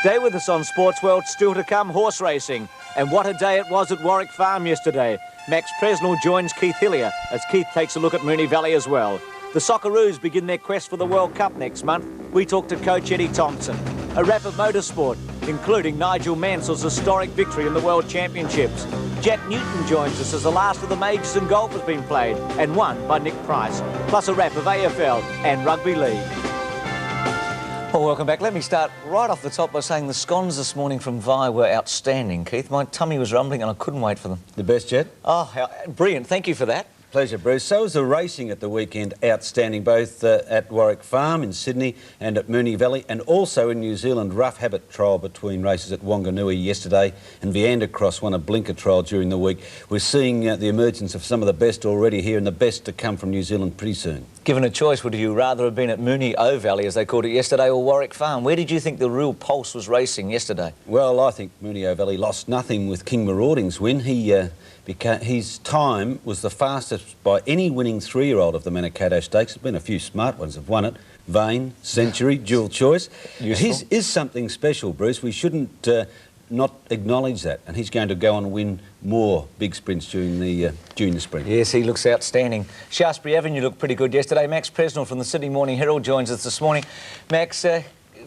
Stay with us on Sportsworld, still to come horse racing. And what a day it was at Warwick Farm yesterday. Max Presnell joins Keith Hillier as Keith takes a look at Moonee Valley as well. The Socceroos begin their quest for the World Cup next month. We talk to coach Eddie Thompson. A wrap of motorsport, including Nigel Mansell's historic victory in the World Championships. Jack Newton joins us as the last of the majors in golf has been played and won by Nick Price. Plus a wrap of AFL and Rugby League. Well, welcome back. Let me start right off the top by saying the scones this morning from Vi were outstanding, Keith. My tummy was rumbling and I couldn't wait for them. The best yet? Oh, brilliant. Thank you for that. Pleasure, Bruce. So was the racing at the weekend outstanding, both at Warwick Farm in Sydney and at Moonee Valley, and also in New Zealand. Rough habit trial between races at Wanganui yesterday, and Viander Cross won a blinker trial during the week. We're seeing the emergence of some of the best already here, and the best to come from New Zealand pretty soon. Given a choice, would you rather have been at Moonee Valley, as they called it yesterday, or Warwick Farm? Where did you think the real pulse was racing yesterday? Well, I think Moonee Valley lost nothing with King Marauding's win. His time was the fastest by any winning three-year-old of the Manikato Stakes. There's been a few smart ones have won it. Vane, Century, Dual Choice. His is something special, Bruce. We shouldn't not acknowledge that. And he's going to go on and win more big sprints during the spring. Yes, he looks outstanding. Shaftesbury Avenue looked pretty good yesterday. Max Presnell from the Sydney Morning Herald joins us this morning. Max,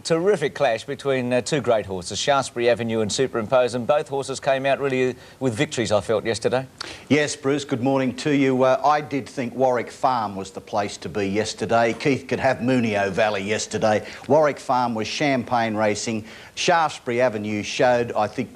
terrific clash between two great horses, Shaftesbury Avenue and Superimpose, and both horses came out really with victories, I felt, yesterday. Yes, Bruce, good morning to you. I did think Warwick Farm was the place to be yesterday. Keith could have Moonee Valley yesterday. Warwick Farm was champagne racing. Shaftesbury Avenue showed, I think,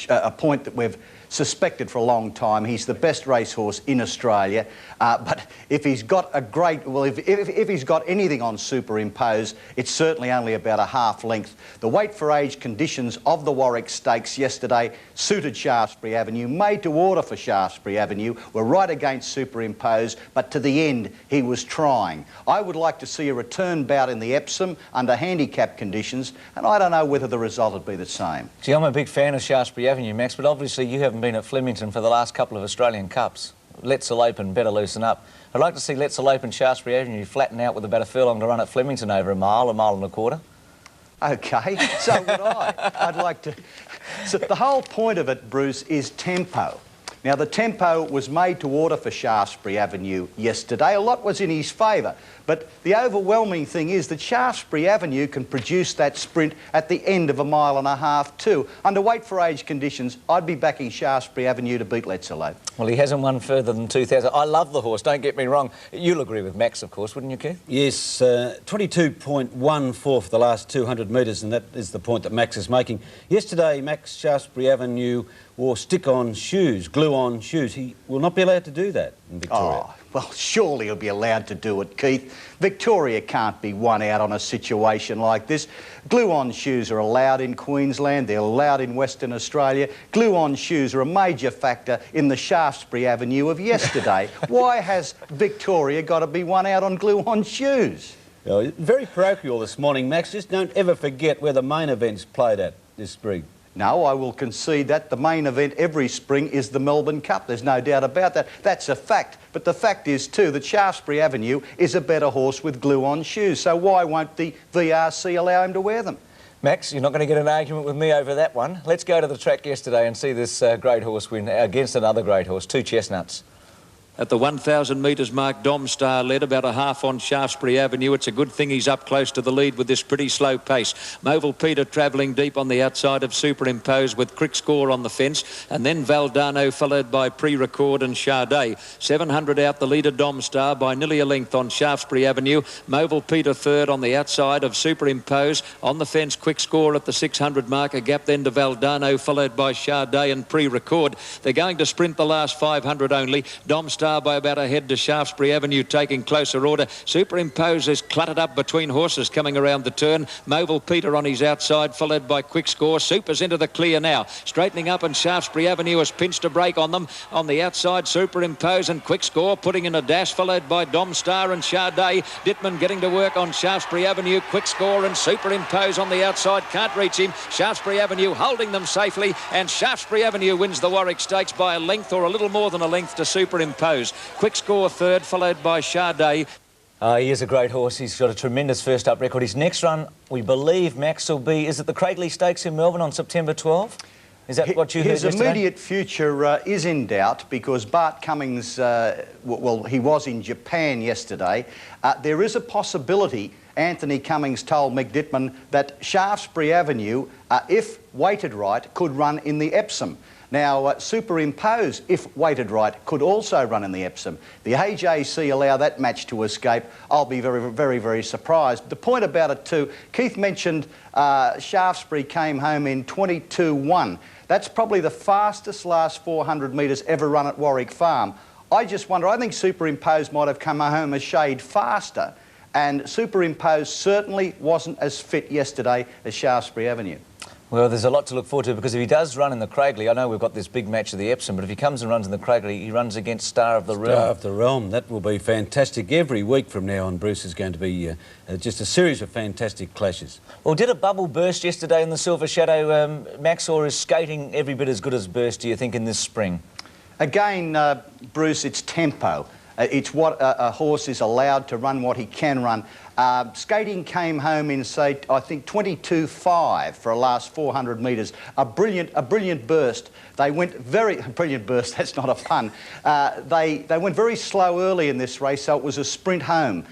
a point that we've suspected for a long time. He's the best racehorse in Australia, but if he's got a great, well, if he's got anything on Superimpose, it's certainly only about a half length. The weight for age conditions of the Warwick Stakes yesterday suited Shaftesbury Avenue, made to order for Shaftesbury Avenue, were right against Superimpose, but to the end he was trying. I would like to see a return bout in the Epsom under handicap conditions, and I don't know whether the result would be the same. Gee, I'm a big fan of Shaftesbury Avenue, Max, but obviously you haven't been at Flemington for the last couple of Australian Cups. Let's All Open better loosen up. I'd like to see Let's All Open Shaftesbury Avenue flatten out with about a furlong to run at Flemington over a mile and a quarter. OK, so would I. I'd like to... So the whole point of it, Bruce, is tempo. Now, the tempo was made to order for Shaftesbury Avenue yesterday. A lot was in his favour. But the overwhelming thing is that Shaftesbury Avenue can produce that sprint at the end of a mile and a half too. Under weight for age conditions, I'd be backing Shaftesbury Avenue to beat Let's All Open. Well, he hasn't won further than 2,000. I love the horse, don't get me wrong. You'll agree with Max, of course, wouldn't you, Keith? Yes, 22.14 for the last 200 metres, and that is the point that Max is making. Yesterday, Max Shaftesbury Avenue wore stick-on shoes, glue-on shoes. He will not be allowed to do that in Victoria. Oh, well, surely he'll be allowed to do it, Keith. Victoria can't be won out on a situation like this. Glue-on shoes are allowed in Queensland, they're allowed in Western Australia. Glue-on shoes are a major factor in the Shaftesbury Avenue of yesterday. Why has Victoria got to be won out on glue-on shoes? Very parochial this morning, Max. Just don't ever forget where the main event's played at this spring. No, I will concede that. The main event every spring is the Melbourne Cup. There's no doubt about that. That's a fact. But the fact is, too, that Shaftesbury Avenue is a better horse with glue-on shoes. So why won't the VRC allow him to wear them? Max, you're not going to get an argument with me over that one. Let's go to the track yesterday and see this great horse win against another great horse, Two Chestnuts. At the 1,000 metres mark, Dom Star led about a half on Shaftesbury Avenue. It's a good thing he's up close to the lead with this pretty slow pace. Movil Peter travelling deep on the outside of Superimpose with Crick Score on the fence. And then Valdano followed by Pre-Record and Sade. 700 out the leader, Dom Star, by nearly a length on Shaftesbury Avenue. Movil Peter third on the outside of Superimpose. On the fence, Quick Score at the 600 mark. A gap then to Valdano followed by Sade and Pre-Record. They're going to sprint the last 500 only. Dom Star by about a head to Shaftesbury Avenue, taking closer order. Superimpose is cluttered up between horses coming around the turn. Movil Peter on his outside, followed by Quick Score. Super's into the clear now. Straightening up, and Shaftesbury Avenue has pinched a break on them. On the outside, Superimpose and Quick Score putting in a dash, followed by Dom Star and Sade. Dittman getting to work on Shaftesbury Avenue. Quick Score and Superimpose on the outside. Can't reach him. Shaftesbury Avenue holding them safely, and Shaftesbury Avenue wins the Warwick Stakes by a length or a little more than a length to Superimpose. Quick Score third, followed by Sade. He is a great horse. He's got a tremendous first-up record. His next run, we believe, Max, will be... Is it the Craigley Stakes in Melbourne on September 12th? Is that what you heard yesterday? His immediate future is in doubt because Bart Cummings, well, he was in Japan yesterday. There is a possibility, Anthony Cummings told Mick Dittman, that Shaftesbury Avenue, if weighted right, could run in the Epsom. Now, Superimpose, if weighted right, could also run in the Epsom. The AJC allow that match to escape. I'll be very, very, very surprised. The point about it too, Keith mentioned Shaftesbury came home in 22-1. That's probably the fastest last 400 metres ever run at Warwick Farm. I just wonder, I think Superimpose might have come home a shade faster, and Superimpose certainly wasn't as fit yesterday as Shaftesbury Avenue. Well, there's a lot to look forward to because if he does run in the Craigley, I know we've got this big match of the Epsom, but if he comes and runs in the Craigley, he runs against Star of the Realm. Star of the Realm, that will be fantastic. Every week from now on, Bruce, is going to be just a series of fantastic clashes. Well, did a bubble burst yesterday in the Silver Shadow, Max, or is skating every bit as good as burst, do you think, in this spring? Again, Bruce, it's tempo. It's what a horse is allowed to run, what he can run. Skating came home in, say, I think 22.5 for a last 400 metres. A brilliant burst. They went brilliant burst, that's not a pun. They went very slow early in this race, so it was a sprint home.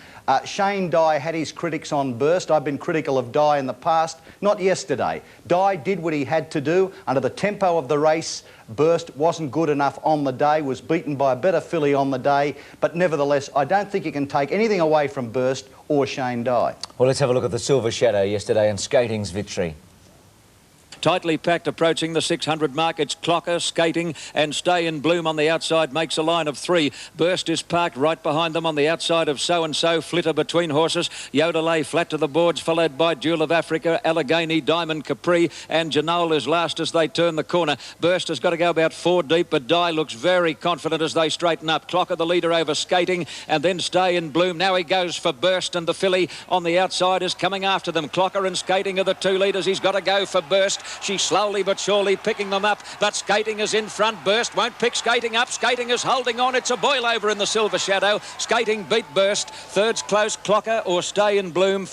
Shane Dye had his critics on burst. I've been critical of Dye in the past, not yesterday. Dye did what he had to do under the tempo of the race. Burst wasn't good enough on the day, was beaten by a better filly on the day, but nevertheless, I don't think you can take anything away from Burst or Shane Dye. Well, let's have a look at the Silver Shadow yesterday and skating's victory. Tightly packed, approaching the 600 mark. It's Clocker, Skating and Stay in Bloom on the outside, makes a line of 3. Burst is parked right behind them on the outside of So and So. Flitter between horses. Yodelay flat to the boards, followed by Jewel of Africa, Allegheny, Diamond Capri and Janole is last as they turn the corner. Burst has got to go about 4 deep, but Dye looks very confident as they straighten up. Clocker the leader over Skating and then Stay in Bloom. Now he goes for Burst, and the filly on the outside is coming after them. Clocker and Skating are the 2 leaders. He's got to go for Burst. She's slowly but surely picking them up, but Skating is in front. Burst won't pick Skating up. Skating is holding on. It's a boil over in the Silver Shadow. Skating beat Burst. Third's close, Clocker or Stay in Bloom.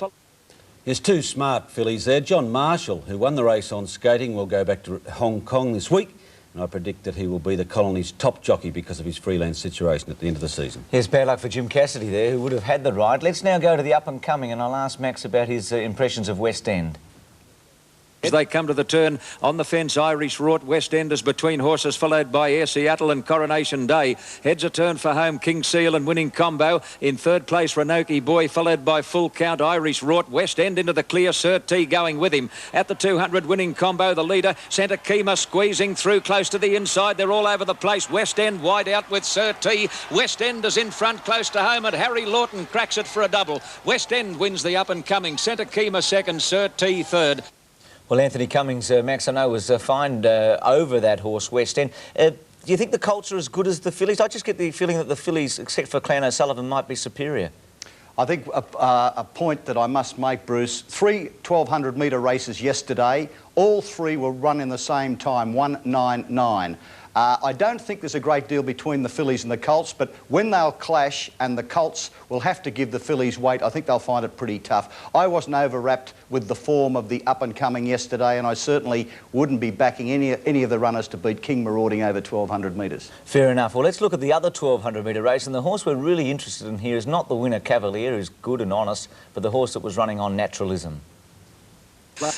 There's 2 smart fillies there. John Marshall, who won the race on Skating, will go back to Hong Kong this week, and I predict that he will be the colony's top jockey because of his freelance situation at the end of the season. Here's bad luck for Jim Cassidy there, who would have had the ride. Let's now go to the up-and-coming, and I'll ask Max about his impressions of West End. As they come to the turn on the fence, Irish Rort, West Enders between horses, followed by Air Seattle and Coronation Day. Heads a turn for home, King Seal and Winning Combo. In third place, Renoki Boy, followed by Full Count, Irish Rort. West End into the clear, Sir T going with him. At the 200, Winning Combo, the leader. Santa Kima squeezing through close to the inside. They're all over the place. West End wide out with Sir T. West End is in front, close to home, and Harry Lawton cracks it for a double. West End wins the up-and-coming. Santa Kima second, Sir T third. Well, Anthony Cummings, Max, I know, was fined over that horse, West End. Do you think the colts are as good as the fillies? I just get the feeling that the fillies, except for Clan O'Sullivan, might be superior. I think a point that I must make, Bruce, 3 1,200 metre races yesterday. All 3 were run in the same time, 1:99. I don't think there's a great deal between the fillies and the colts, but when they'll clash and the colts will have to give the fillies weight, I think they'll find it pretty tough. I wasn't overwrapped with the form of the up-and-coming yesterday, and I certainly wouldn't be backing any of the runners to beat King Marauding over 1,200 metres. Fair enough. Well, let's look at the other 1,200 metre race, and the horse we're really interested in here is not the winner Cavalier, who's good and honest, but the horse that was running on Naturalism.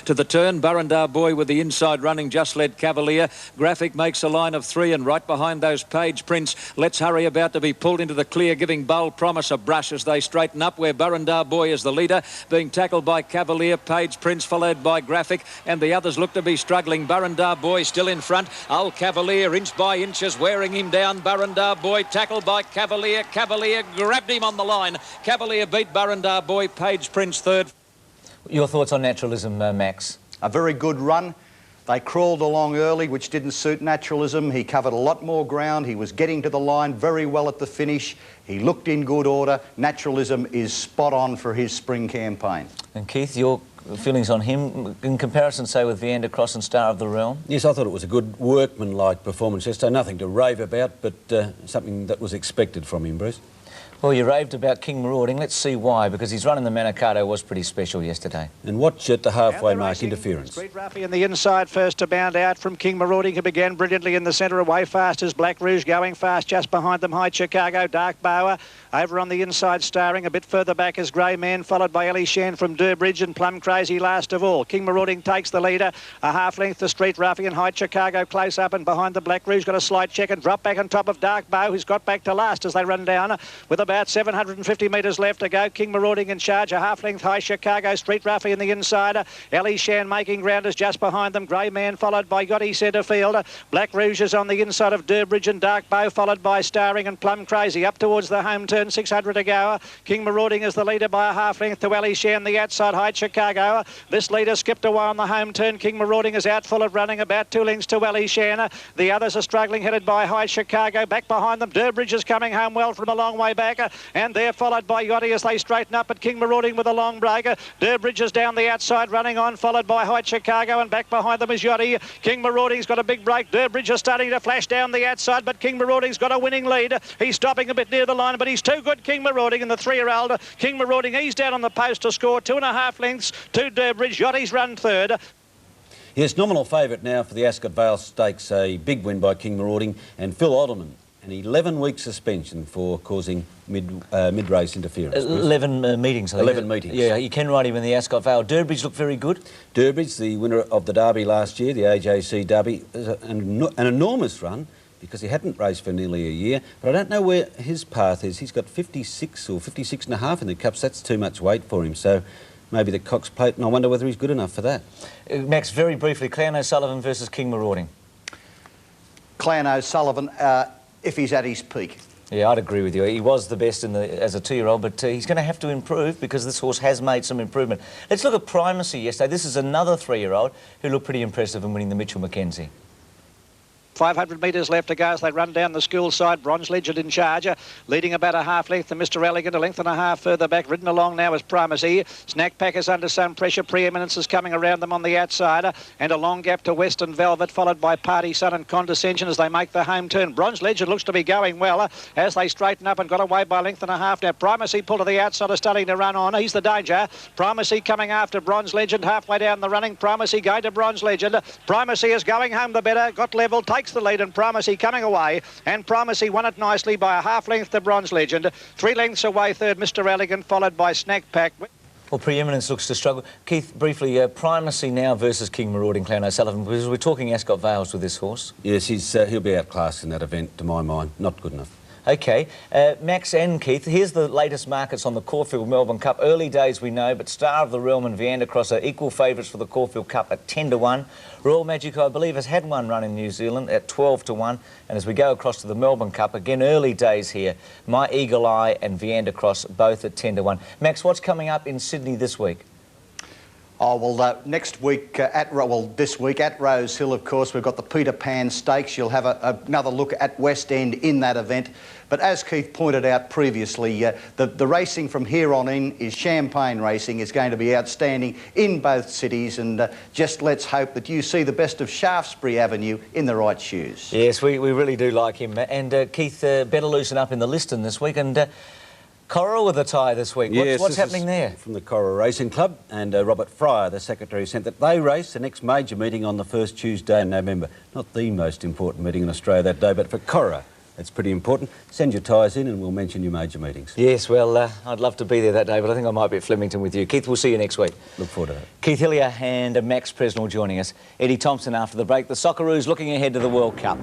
To the turn, Burrendar Boy with the inside running, just led Cavalier. Graphic makes a line of 3, and right behind those Page Prince. Let's Hurry about to be pulled into the clear, giving Bold Promise a brush as they straighten up, where Burrendar Boy is the leader, being tackled by Cavalier, Page Prince followed by Graphic, and the others look to be struggling. Burrendar Boy still in front. Old Cavalier inch by inch is wearing him down. Burrendar Boy tackled by Cavalier. Cavalier grabbed him on the line. Cavalier beat Burrendar Boy, Page Prince third. Your thoughts on Naturalism, Max? A very good run. They crawled along early, which didn't suit Naturalism. He covered a lot more ground. He was getting to the line very well at the finish. He looked in good order. Naturalism is spot on for his spring campaign. And Keith, your feelings on him in comparison, say, with Viander Cross and Star of the Realm? Yes, I thought it was a good workmanlike performance yesterday. Nothing to rave about, but something that was expected from him, Bruce. Well, you raved about King Marauding. Let's see why, because his run in the Manikato was pretty special yesterday. And watch at the halfway mark, interference. Street Ruffy in the inside first to bound out from King Marauding, who began brilliantly in the centre. Away fast as Black Rouge, going fast just behind them. High Chicago, Dark Bower. Over on the inside, starring a bit further back as Grey Man, followed by Ellie Shan from Durbridge and Plum Crazy last of all. King Marauding takes the leader. A half length to Street Ruffy and High Chicago close up, and behind the Black Rouge got a slight check and drop back on top of Dark Bow, who's got back to last as they run down with about 750 metres left to go. King Marauding in charge. A half length High Chicago, Street Ruffy in the inside. Ellie Shan making ground is just behind them. Grey Man followed by Gotti centre field. Black Rouge is on the inside of Durbridge and Dark Bow, followed by Starring and Plum Crazy up towards the home turn. 600 to go. King Marauding is the leader by a half length to Ellie Shan, the outside High Chicago. This leader skipped away on the home turn. King Marauding is out full of running, about 2 lengths to Ellie Shan. The others are struggling, headed by High Chicago. Back behind them, Durbridge is coming home well from a long way back, and they're followed by Gotti as they straighten up, but King Marauding with a long break. Durbridge is down the outside running on, followed by High Chicago, and back behind them is Gotti. King Marauding's got a big break. Durbridge is starting to flash down the outside, but King Marauding's got a winning lead. He's stopping a bit near the line, but he's too good, King Marauding, and the 3-year-old King Marauding, he's down on the post to score 2.5 lengths to Durbridge. Gotti's run third. Yes, nominal favourite now for the Ascot Vale Stakes. A big win by King Marauding, and Phil Alderman, an 11-week suspension for causing mid-race interference. 11 meetings, I think. 11 meetings. Yeah, you can ride him in the Ascot Vale. Durbridge looked very good. Durbridge, the winner of the Derby last year, the AJC Derby, an enormous run, because he hadn't raced for nearly a year. But I don't know where his path is. He's got 56 or 56 and a half in the Cups. That's too much weight for him. So maybe the Cox Plate, and I wonder whether he's good enough for that. Max, very briefly, Clan O'Sullivan versus King Marauding. Clan O'Sullivan, if he's at his peak. Yeah, I'd agree with you. He was the best as a 2-year-old, but he's going to have to improve because this horse has made some improvement. Let's look at Primacy yesterday. This is another 3-year-old who looked pretty impressive in winning the Mitchell Mackenzie. 500 metres left to go as they run down the school side. Bronze Legend in charge, leading about a half length to Mr. Elegant, a length and a half further back. Ridden along now is Primacy. Snack Pack is under some pressure. Preeminence is coming around them on the outside, and a long gap to Western Velvet, followed by Party Sun and Condescension as they make the home turn. Bronze Legend looks to be going well as they straighten up and got away by a length and a half. Now Primacy pulled to the outside, is starting to run on. He's the danger. Primacy coming after Bronze Legend halfway down the running. Primacy going to Bronze Legend. Primacy is going home the better, got level, takes the lead, and Primacy coming away, and Primacy won it nicely by a half length to Bronze Legend. 3 lengths away third, Mr. Elegant, followed by Snack Pack. Well, Preeminence looks to struggle. Keith, briefly, Primacy now versus King Marauding, Clan O'Sullivan, because we're talking Ascot Vales with this horse. Yes, he'll be outclassed in that event, to my mind. Not good enough. OK, Max and Keith, here's the latest markets on the Caulfield Melbourne Cup. Early days we know, but Star of the Realm and Viander Cross are equal favourites for the Caulfield Cup at 10 to 1. Royal Magic, I believe, has had one run in New Zealand at 12 to 1. And as we go across to the Melbourne Cup, again, early days here, My Eagle Eye and Viander Cross both at 10 to 1. Max, what's coming up in Sydney this week? Oh, well, next week, this week at Rose Hill, of course, we've got the Peter Pan Stakes. You'll have another look at West End in that event. But as Keith pointed out previously, the racing from here on in is champagne racing. Is going to be outstanding in both cities, and just let's hope that you see the best of Shaftesbury Avenue in the right shoes. Yes, we really do like him. And Keith, better loosen up in the Liston this week. And Cora with a tie this week. Yes, what's happening there? From the Cora Racing Club, and Robert Fryer, the secretary, sent that they race the next major meeting on the first Tuesday in November. Not the most important meeting in Australia that day, but for Cora, it's pretty important. Send your ties in and we'll mention your major meetings. Yes, well, I'd love to be there that day, but I think I might be at Flemington with you. Keith, we'll see you next week. Look forward to that. Keith Hillier and Max Presnell joining us. Eddie Thompson after the break. The Socceroos looking ahead to the World Cup.